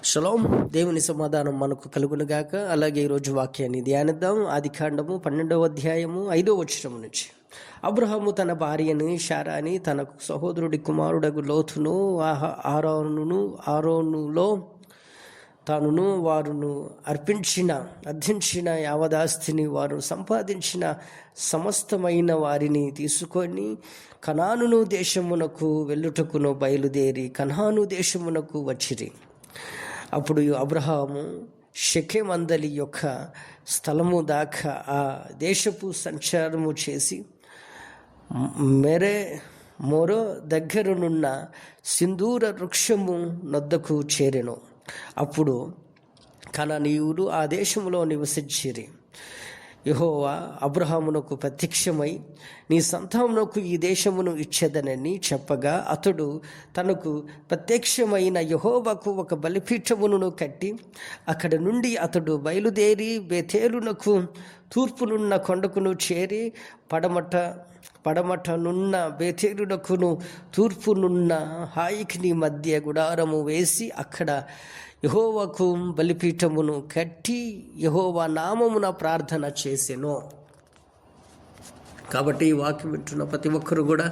Shalom. దేవుని సమాధానం మనకు కలుగునుగాక. అలాగే ఈరోజు వాక్యాన్ని ధ్యానిద్దాం. ఆదికాండము 12వ అధ్యాయము 5వ వచనం నుంచి. అబ్రహాము తన భార్యని శారాని తన సహోదరుడి కుమారుడగు లోతును ఆరోనులో తానును వారును అర్థించిన యావదాస్తిని వారు సంపాదించిన సమస్తమైన వారిని తీసుకొని కనాను దేశమునకు వెళ్ళుటకును బయలుదేరి కనాను దేశమునకు వచ్చిరి. అప్పుడు అబ్రహాము షెకెమందలి యొక్క స్థలము దాకా ఆ దేశపు సంచారము చేసి మొరో దగ్గరనున్న సింధూర వృక్షము నొద్దకు చేరెను. అప్పుడు కనానీయులు ఆ దేశంలో నివసించిరి. యెహోవా అబ్రహామునకు ప్రత్యక్షమై నీ సంతానమునకు ఈ దేశమును ఇచ్చేదనని చెప్పగా అతడు తనకు ప్రత్యక్షమైన యెహోవాకు ఒక బలిపీఠమును కట్టి అక్కడ నుండి అతడు బయలుదేరి బేతేలునకు తూర్పునున్న కొండకును చేరి పడమటనున్న బేతేలునకును తూర్పునున్న హాయికి మధ్య గుడారము వేసి అక్కడ యెహోవాకు బలిపీఠమును కట్టి యెహోవా నామమున ప్రార్థన చేసెను. కాబట్టి ఈ వాక్యం వింటున్న ప్రతి ఒక్కరు కూడా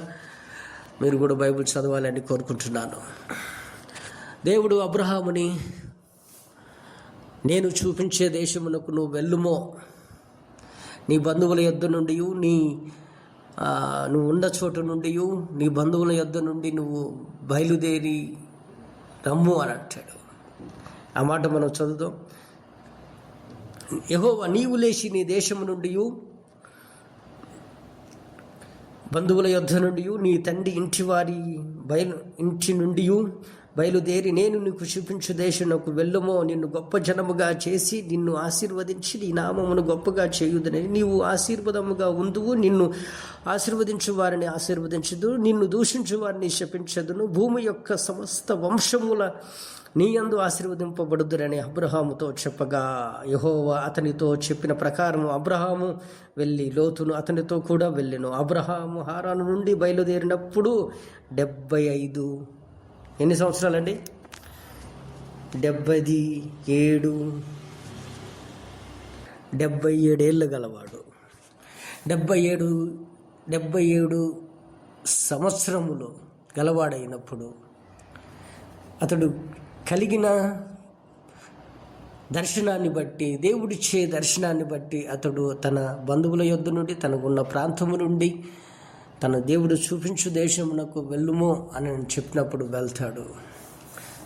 మీరు కూడా బైబిల్ చదవాలని కోరుకుంటున్నాను. దేవుడు అబ్రహాముని నేను చూపించే దేశమునకు నువ్వు వెళ్ళుమో, నీ బంధువుల యొద్ద నుండి నువ్వు ఉన్న చోటు నుండి నీ బంధువుల యొద్ద నుండి నువ్వు బయలుదేరి రమ్ము అని అంటాడు. ఆ మాట మనం చదువుదాం. యెహోవా నీవు లేచి నీ దేశము నుండి బంధువుల యొద్ద నుండి నీ తండ్రి ఇంటి నుండి బయలుదేరి నేను నీకు చూపించు దేశమునకు వెళ్ళుమో, నిన్ను గొప్ప జనముగా చేసి నిన్ను ఆశీర్వదించి నీ నామమును గొప్పగా చేయుదని నీవు ఆశీర్వాదముగా ఉందువు. నిన్ను ఆశీర్వదించు వారిని ఆశీర్వదించదు, నిన్ను దూషించు వారిని శపించదును. భూమి యొక్క సమస్త వంశముల నీ యందు ఆశీర్వదింపబడుదురని అబ్రహాముతో చెప్పగా యెహోవా అతనితో చెప్పిన ప్రకారం అబ్రహాము వెళ్ళి లోతును అతనితో కూడా వెళ్ళెను. అబ్రహాము హారాను నుండి బయలుదేరినప్పుడు 75 ఎన్ని సంవత్సరాలండి? 77 ఏళ్ళు గలవాడు. 77 సంవత్సరములు గలవాడైనప్పుడు అతడు కలిగిన దర్శనాన్ని బట్టి, దేవుడిచ్చే దర్శనాన్ని బట్టి అతడు తన బంధువుల యొద్ద నుండి తనకున్న ప్రాంతము నుండి తన దేవుడు చూపించు దేశమునకు వెళ్ళుమో అని చెప్పినప్పుడు వెళ్తాడు.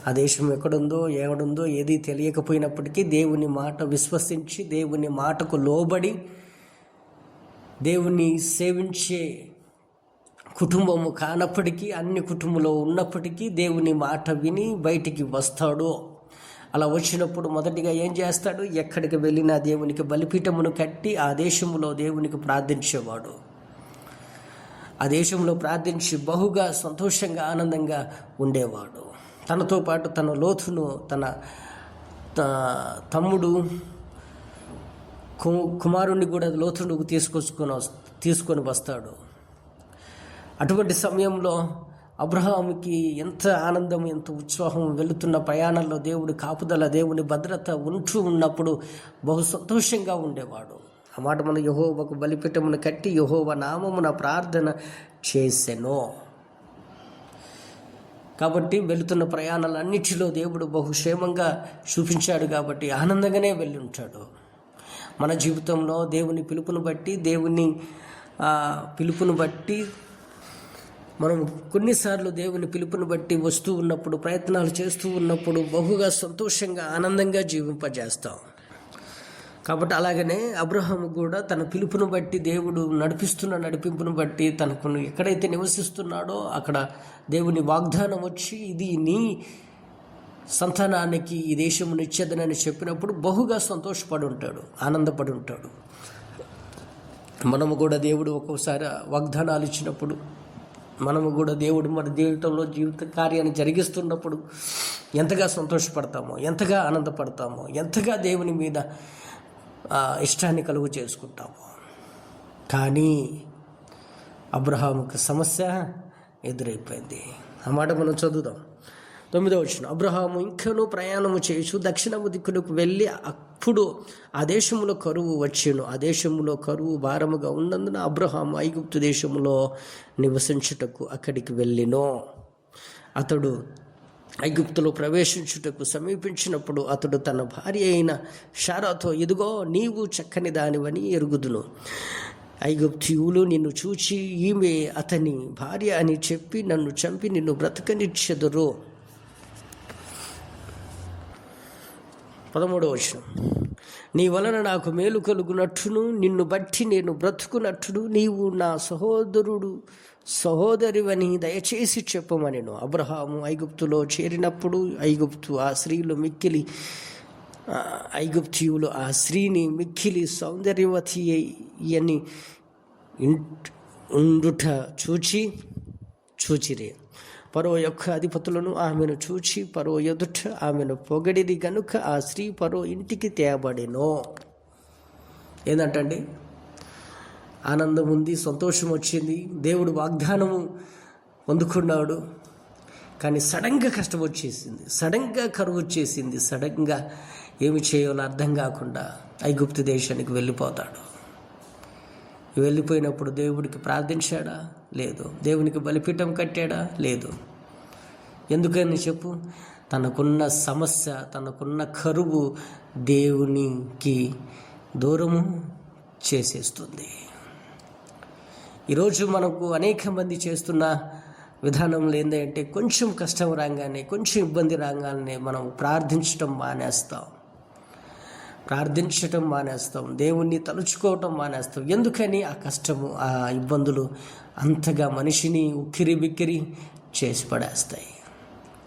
ఆ దేశం ఎక్కడుందో ఏడుందో ఏది తెలియకపోయినప్పటికీ దేవుని మాట విశ్వసించి దేవుని మాటకు లోబడి దేవుని సేవించే కుటుంబము కానప్పటికీ అన్ని కుటుంబంలో ఉన్నప్పటికీ దేవుని మాట విని బయటికి వస్తాడు. అలా వచ్చినప్పుడు మొదటిగా ఏం చేస్తాడు? ఎక్కడికి వెళ్ళినా దేవునికి బలిపీఠమును కట్టి ఆ దేశంలో దేవునికి ప్రార్థించేవాడు. ఆ దేశంలో ప్రార్థించి బహుగా సంతోషంగా ఆనందంగా ఉండేవాడు. తనతో పాటు తన లోతును తన తమ్ముడు కుమారుణ్ణి కూడా లోతును తీసుకొని వస్తాడు. అటువంటి సమయంలో అబ్రహాముకి ఎంత ఆనందం, ఎంత ఉత్సాహం, వెళుతున్న ప్రయాణంలో దేవుడి కాపుదల, దేవుని భద్రత ఉంటూ ఉన్నప్పుడు బహు సంతోషంగా ఉండేవాడు. ఆ మాట మన యెహోవాకు బలిపీఠమును కట్టి యెహోవా నామమున ప్రార్థన చేసెను. కాబట్టి వెళుతున్న ప్రయాణాలన్నిటిలో దేవుడు బహుక్షేమంగా చూపించాడు కాబట్టి ఆనందంగానే వెళ్ళి ఉంటాడు. మన జీవితంలో దేవుని పిలుపును బట్టి మనం కొన్నిసార్లు దేవుని పిలుపుని బట్టి వస్తూ ఉన్నప్పుడు, ప్రయత్నాలు చేస్తూ ఉన్నప్పుడు బహుగా సంతోషంగా ఆనందంగా జీవింపజేస్తాం. కాబట్టి అలాగనే అబ్రహాము కూడా తన పిలుపును బట్టి, దేవుడు నడిపిస్తున్న నడిపింపును బట్టి తనకు ఎక్కడైతే నివసిస్తున్నాడో అక్కడ దేవుని వాగ్దానం వచ్చి ఇది నీ సంతానానికి ఈ దేశమును ఇచ్చేదనని చెప్పినప్పుడు బహుగా సంతోషపడి ఉంటాడు, ఆనందపడి ఉంటాడు. మనము కూడా దేవుడు ఒక్కోసారి వాగ్దానాలు ఇచ్చినప్పుడు, మనము కూడా దేవుడు మన జీవితంలో జీవిత కార్యాన్ని జరిగిస్తున్నప్పుడు ఎంతగా సంతోషపడతామో, ఎంతగా ఆనందపడతామో, ఎంతగా దేవుని మీద ఇష్టాన్ని కలుగు చేసుకుంటాము. కానీ అబ్రహాముకు సమస్య ఎదురైపోయింది. ఆ మాట మనం చదువుదాం. 9వ అబ్రహాము ఇంకనూ ప్రయాణము చేయుచు దక్షిణము దిక్కునకు వెళ్ళి అప్పుడు ఆ దేశములో కరువు వచ్చెను. ఆ దేశములో కరువు భారముగా ఉన్నందున అబ్రహాము ఐగుప్తు దేశములో నివసించుటకు అక్కడికి వెళ్ళెను. అతడు ఐగుప్తులో ప్రవేశించుటకు సమీపించినప్పుడు అతడు తన భార్య అయిన శారాతో, ఇదిగో నీవు చక్కని దానివని ఎరుగుదును. ఐగుప్తీయులు నిన్ను చూచి ఈమె అతని భార్య అని చెప్పి నన్ను చంపి నిన్ను బ్రతకనిచ్చెదరు. 13వ నీ వలన నాకు మేలు కలుగునట్టును నిన్ను బట్టి నేను బ్రతుకునట్టును నీవు నా సహోదరివని దయచేసి చెప్పమనెను. అబ్రహాము ఐగుప్తులో చేరినప్పుడు ఐగుప్తీయులు ఆ స్త్రీని మిక్కిలి సౌందర్యవతి అని ఉండుట చూచిరి. ఫరో యొక్క అధిపతులను ఆమెను చూచి ఫరో ఎదుట ఆమెను పొగడిది గనుక ఆ స్త్రీ ఫరో ఇంటికి తేబడెను. ఏంటంటండి, ఆనందం ఉంది, సంతోషం వచ్చింది, దేవుడు వాగ్దానము పొందుకున్నాడు. కానీ సడన్గా కష్టం వచ్చేసింది, సడన్గా కరువు వచ్చేసింది, సడన్గా ఏమి చేయాలో అర్థం కాకుండా ఐగుప్తు దేశానికి వెళ్ళిపోతాడు. వెళ్ళిపోయినప్పుడు దేవుడికి ప్రార్థించాడా? లేదు. దేవునికి బలిపీఠం కట్టాడా? లేదు. ఎందుకని చెప్పు? తనకున్న సమస్య, తనకున్న కరువు దేవునికి దూరము చేసేస్తుంది. ఈరోజు మనకు అనేక మంది చేస్తున్న విధానంలో ఏంటంటే, కొంచెం కష్టం రాగానే, కొంచెం ఇబ్బంది రాగానే మనం ప్రార్థించటం మానేస్తాం, దేవుణ్ణి తలుచుకోవటం మానేస్తాం. ఎందుకని? ఆ కష్టము, ఆ ఇబ్బందులు అంతగా మనిషిని ఉక్కిరి బిక్కిరి చేసి పడేస్తాయి.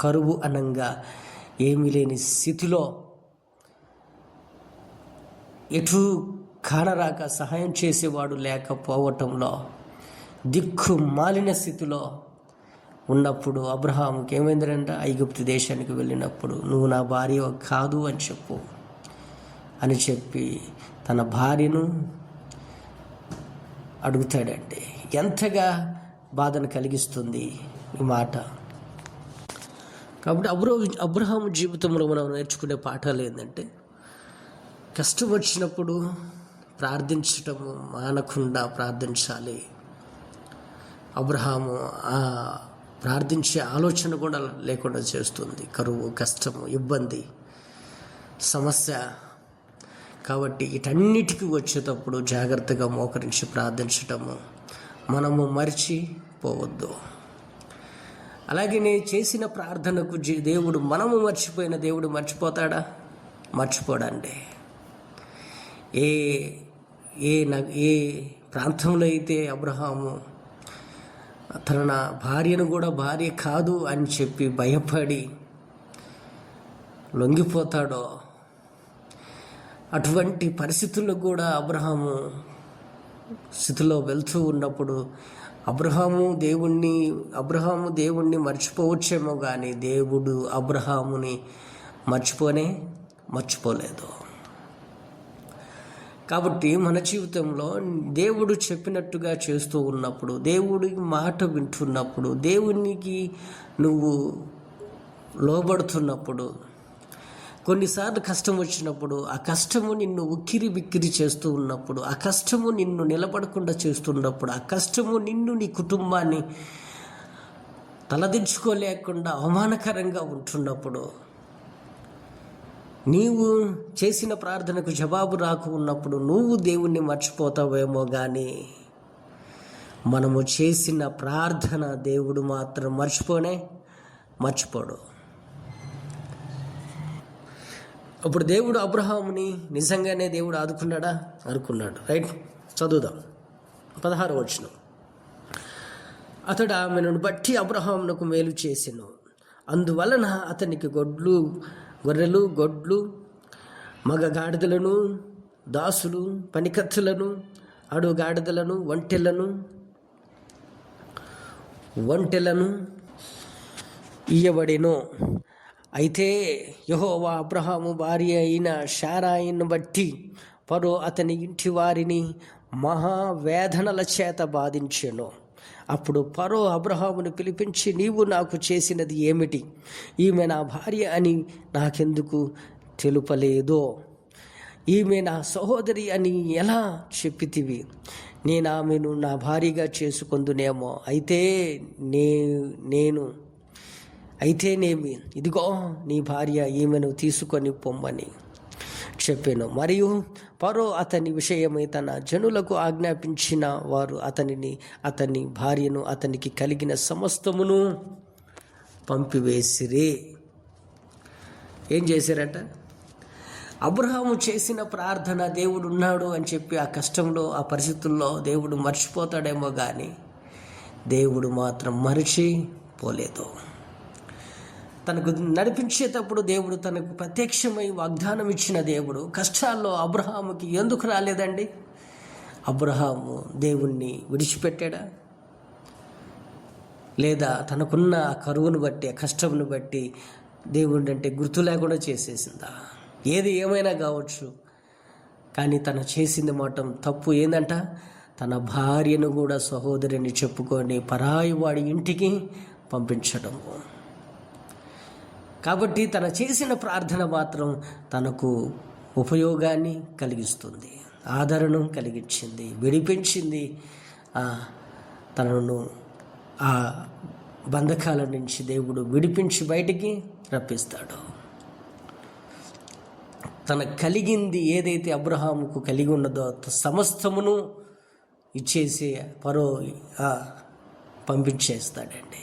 కరువు అనంగా ఏమీ లేని స్థితిలో, ఎటు కానరాక సహాయం చేసేవాడు లేకపోవటంలో, దిక్కు మాలిన స్థితిలో ఉన్నప్పుడు అబ్రహాముకి ఏమైందంటే, ఐగుప్తు దేశానికి వెళ్ళినప్పుడు నువ్వు నా భార్య కాదు అని చెప్పి తన భార్యను అడుగుతాడండి. ఎంతగా బాధను కలిగిస్తుంది ఈ మాట. కాబట్టి అబ్రహాము జీవితంలో మనం నేర్చుకునే పాఠాలు ఏంటంటే, కష్టం వచ్చినప్పుడు ప్రార్థించటము మానకుండా ప్రార్థించాలి. అబ్రహాము ఆ ప్రార్థించే ఆలోచన కూడా లేకుండా చేస్తుంది. కరువు, కష్టము, ఇబ్బంది, సమస్య. కాబట్టి వీటన్నిటికీ వచ్చేటప్పుడు జాగ్రత్తగా మోకరించి ప్రార్థించటము మనము మర్చిపోవద్దు. అలాగే నేను చేసిన ప్రార్థనకు దేవుడు, మనము మర్చిపోయిన దేవుడు మర్చిపోతాడా? మర్చిపోడండి. ఏ ప్రాంతంలో అయితే అబ్రహాము తన భార్యను కూడా భార్య కాదు అని చెప్పి భయపడి లొంగిపోతాడో, అటువంటి పరిస్థితుల్లో కూడా అబ్రహాము స్థితిలో వెళ్తూ ఉన్నప్పుడు అబ్రహాము దేవుణ్ణి మర్చిపోవచ్చేమో కానీ దేవుడు అబ్రహాముని మర్చిపోలేదు. కాబట్టి మన జీవితంలో దేవుడు చెప్పినట్టుగా చేస్తూ ఉన్నప్పుడు, దేవుడి మాట వింటున్నప్పుడు, దేవునికి నువ్వు లోబడుతున్నప్పుడు, కొన్నిసార్లు కష్టం వచ్చినప్పుడు, ఆ కష్టము నిన్ను ఉక్కిరి బిక్కిరి చేస్తూ ఉన్నప్పుడు, ఆ కష్టము నిన్ను నిలబడకుండా చేస్తున్నప్పుడు, ఆ కష్టము నిన్ను, నీ కుటుంబాన్ని తలదించుకోలేకుండా అవమానకరంగా ఉంటున్నప్పుడు, నీవు చేసిన ప్రార్థనకు జవాబు రాకు ఉన్నప్పుడు నువ్వు దేవుణ్ణి మర్చిపోతావేమో కానీ మనము చేసిన ప్రార్థన దేవుడు మాత్రం మర్చిపోడు. అప్పుడు దేవుడు అబ్రహాముని నిజంగానే దేవుడు ఆదుకున్నాడా? అనుకున్నాడు. రైట్, చదువుదాం. 16వ వచనం. అతడు ఆమెను బట్టి అబ్రహామునకు మేలు చేసెను, అందువలన అతనికి గొర్రెలు, గొడ్లు, మగ గాడిదలను, దాసులు, పనికత్తులను, అడవి గాడిదలను, ఒంటెలను ఇయ్యబడెను. అయితే యెహోవా అబ్రహాము భార్య అయిన శారాయిని బట్టి ఫరో అతని ఇంటి వారిని మహావేదనల చేత బాధించెను. అప్పుడు ఫరో అబ్రహామును పిలిపించి, నీవు నాకు చేసినది ఏమిటి? ఈమె నా భార్య అని నాకెందుకు తెలుపలేదో? ఈమె నా సహోదరి అని ఎలా చెప్పితివి? నేను ఆమెను నా భార్యగా చేసుకొందునేమో. అయితేనేమి, ఇదిగో నీ భార్య, ఈమెను తీసుకొని పొమ్మని చెప్పాను. మరియు ఫరో అతని విషయమై తన జనులకు ఆజ్ఞాపించిన వారు అతని భార్యను, అతనికి కలిగిన సమస్తమును పంపివేసిరి. ఏం చేశారట? అబ్రహాము చేసిన ప్రార్థన, దేవుడు ఉన్నాడు అని చెప్పి ఆ కష్టంలో, ఆ పరిస్థితుల్లో దేవుడు మర్చిపోతాడేమో కానీ దేవుడు మాత్రం మరిచిపోలేదు. తనకు నడిపించేటప్పుడు దేవుడు తనకు ప్రత్యక్షమై వాగ్దానం ఇచ్చిన దేవుడు కష్టాల్లో అబ్రహాముకి ఎందుకు రాలేదండి? అబ్రహాము దేవుణ్ణి విడిచిపెట్టాడా? లేదా తనకున్న ఆ కరువును బట్టి, ఆ కష్టమును బట్టి దేవుడు అంటే గుర్తు లేకుండా చేసేసిందా? ఏది ఏమైనా కావచ్చు, కానీ తను చేసింది మాత్రం తప్పు. ఏందంట? తన భార్యను కూడా సహోదరిని చెప్పుకొని పరాయి వాడి ఇంటికి పంపించడము. కాబట్టి తను చేసిన ప్రార్థన మాత్రం తనకు ఉపయోగాన్ని కలిగిస్తుంది, ఆదరణ కలిగించింది, విడిపించింది. తనను ఆ బంధకాల నుంచి దేవుడు విడిపించి బయటికి రప్పిస్తాడు. తనకు కలిగింది ఏదైతే అబ్రహాముకు కలిగి ఉన్నదో సమస్తమును ఇచ్చేసి ఫరో పంపించేస్తాడండి.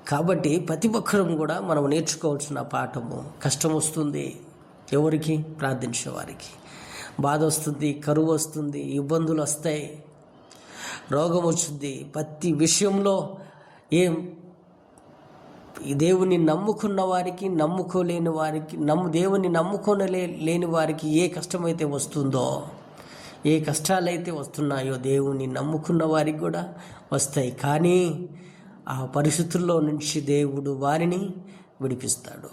కాబట్టి ప్రతి ఒక్కరం కూడా మనం నేర్చుకోవాల్సిన పాఠము, కష్టం వస్తుంది ఎవరికి? ప్రార్థించేవారికి. బాధ వస్తుంది, కరువు వస్తుంది, ఇబ్బందులు వస్తాయి, రోగం వచ్చింది. ప్రతి విషయంలో దేవుని నమ్ముకున్న వారికి, నమ్ముకోలేని వారికి, దేవుని లేని వారికి ఏ కష్టమైతే వస్తుందో, ఏ కష్టాలైతే వస్తున్నాయో దేవుని నమ్ముకున్న వారికి కూడా వస్తాయి. కానీ ఆ పరిస్థితుల్లో నుంచి దేవుడు వారిని విడిపిస్తాడు.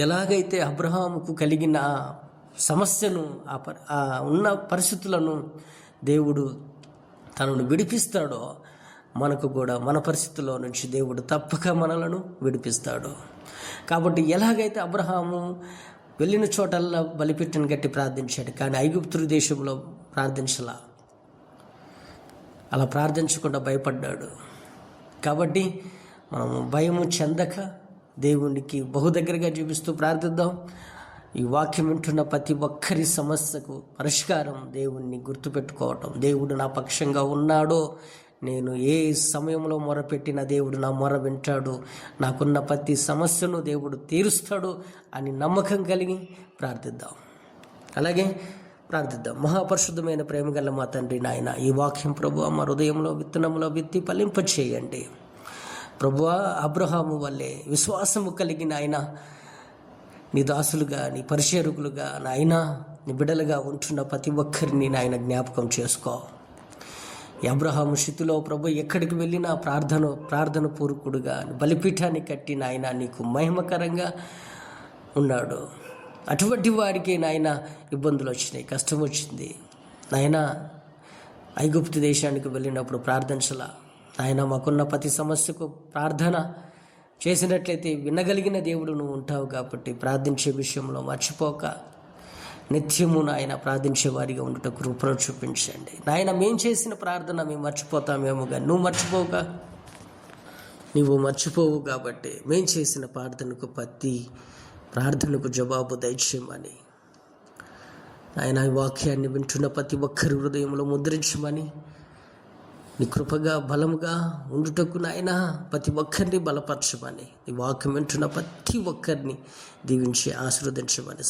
ఎలాగైతే అబ్రహాముకు కలిగిన సమస్యను, ఆ ఉన్న పరిస్థితులను దేవుడు తనను విడిపిస్తాడో, మనకు కూడా మన పరిస్థితుల్లో నుంచి దేవుడు తప్పక మనలను విడిపిస్తాడు. కాబట్టి ఎలాగైతే అబ్రహాము వెళ్ళిన చోటల్లా బలిపీఠను గట్టి ప్రార్థించాడు, కానీ ఐగుప్తు దేశంలో అలా ప్రార్థించకుండా భయపడ్డాడు. కాబట్టి మనము భయము చెందక దేవునికి బహుదగ్గరగా చూపిస్తూ ప్రార్థిద్దాం. ఈ వాక్యం వింటున్న ప్రతి ఒక్కరి సమస్యకు పరిష్కారం దేవుణ్ణి గుర్తుపెట్టుకోవటం. దేవుడు నా పక్షంగా ఉన్నాడో, నేను ఏ సమయంలో మొరపెట్టిన దేవుడు నా మొర వింటాడు, నాకున్న ప్రతి సమస్యను దేవుడు తీరుస్తాడు అని నమ్మకం కలిగి ప్రార్థిద్దాం. అలాగే ప్రార్థిద్దాం. మహాపరిశుద్ధమైన ప్రేమగల మా తండ్రి, నాయన, ఈ వాక్యం ప్రభువా మా హృదయంలో విత్తనంలో విత్తి ఫలింప చేయండి. ప్రభువా, అబ్రహాము వల్లే విశ్వాసము కలిగిన ఆయన నీ దాసులుగా, నీ పరిచారకులుగా, నాయన నీ బిడ్డలుగా ఉంటున్న ప్రతి ఒక్కరిని నాయన జ్ఞాపకం చేసుకో. అబ్రహాము స్థితిలో ప్రభు ఎక్కడికి వెళ్ళినా ప్రార్థన పూర్వకుడుగా బలిపీఠాన్ని కట్టి నాయన నీకు మహిమకరంగా ఉన్నాడు. అటువంటి వారికి నాయన ఇబ్బందులు వచ్చినాయి, కష్టం వచ్చింది. నాయన ఐగుప్తు దేశానికి వెళ్ళినప్పుడు ప్రార్థించలా. నాయన మాకున్న ప్రతి సమస్యకు ప్రార్థన చేసినట్లయితే వినగలిగిన దేవుడు నువ్వు ఉంటావు. కాబట్టి ప్రార్థించే విషయంలో మర్చిపోక నిత్యము నాయన ప్రార్థించే వారిగా ఉండటం కృపను చూపించండి. నాయన మేము చేసిన ప్రార్థన మేము మర్చిపోతామేమో, కానీ నువ్వు మర్చిపోవు. కాబట్టి మేము చేసిన ప్రార్థనకు జవాబు దయచేయమని ఆయన ఈ వాక్యాన్ని వింటున్న ప్రతి ఒక్కరి హృదయంలో ముద్రించమని, నీ కృపగా బలముగా ఉండుటకు నాయన ప్రతి ఒక్కరిని బలపరచమని, ఈ వాక్యం వింటున్న ప్రతి ఒక్కరిని దీవించి ఆశీర్వదించమని